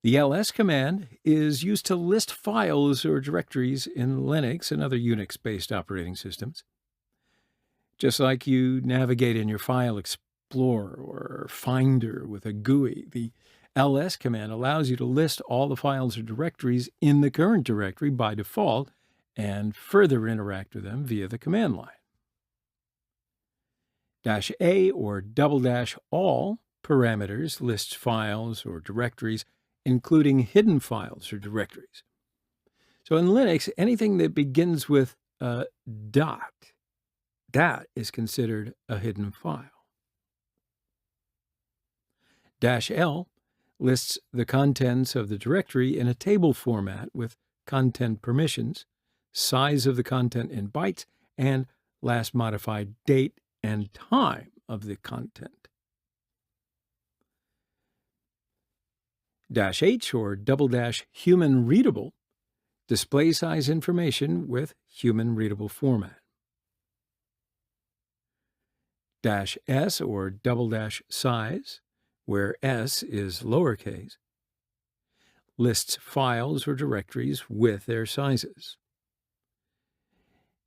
The ls command is used to list files or directories in Linux and other Unix-based operating systems. Just like you navigate in your File Explorer or Finder with a GUI, the ls command allows you to list all the files or directories in the current directory by default and further interact with them via the command line. -A or ~all parameters lists files or directories, including hidden files or directories. So in Linux, anything that begins with a dot, that is considered a hidden file. -L lists the contents of the directory in a table format with content permissions, size of the content in bytes, and last modified date and time of the content. -H or ~human readable display size information with human readable format. -S or ~size, where S is lowercase, lists files or directories with their sizes.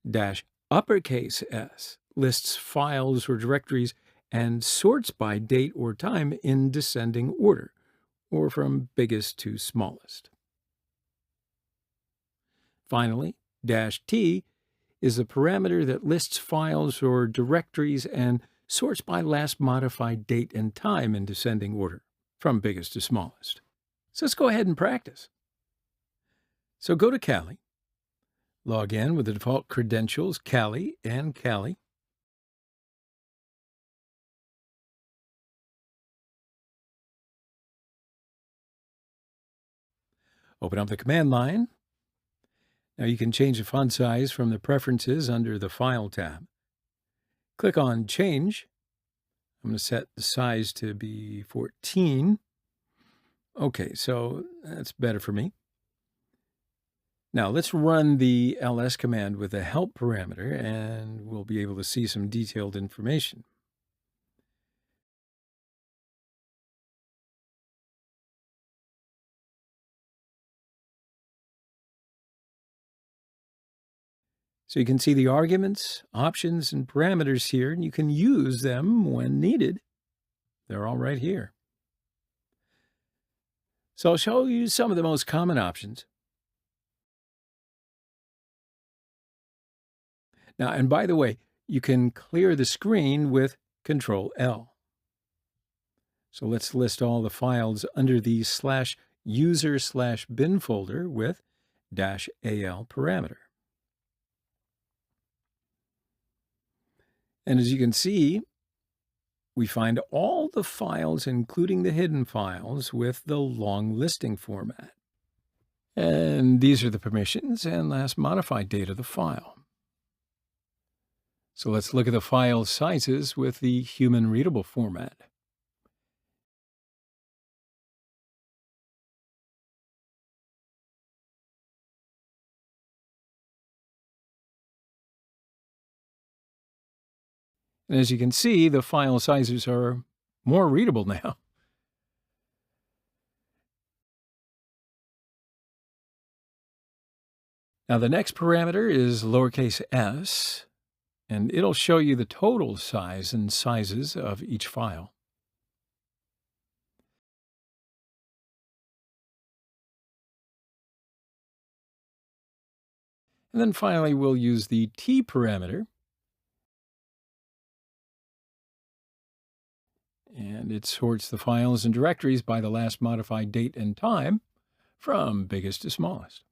-uppercase S lists files or directories and sorts by date or time in descending order, or from biggest to smallest. Finally, -T is a parameter that lists files or directories and sorts by last modified date and time in descending order, from biggest to smallest. So let's go ahead and practice. So go to Kali, log in with the default credentials Kali and Kali. Open up the command line. Now you can change the font size from the preferences under the File tab. Click on Change. I'm going to set the size to be 14. Okay, so that's better for me. Now let's run the ls command with a help parameter, and we'll be able to see some detailed information. So you can see the arguments, options, and parameters here, and you can use them when needed. They're all right here. So I'll show you some of the most common options. Now, and by the way, you can clear the screen with Control-L. So let's list all the files under the /user/bin folder with -al parameter. And as you can see, we find all the files, including the hidden files, with the long listing format. And these are the permissions and last modified date of the file. So let's look at the file sizes with the human readable format. And as you can see, the file sizes are more readable now. Now the next parameter is lowercase s, and it'll show you the total size and sizes of each file. And then finally, we'll use the t parameter, and it sorts the files and directories by the last modified date and time from biggest to smallest.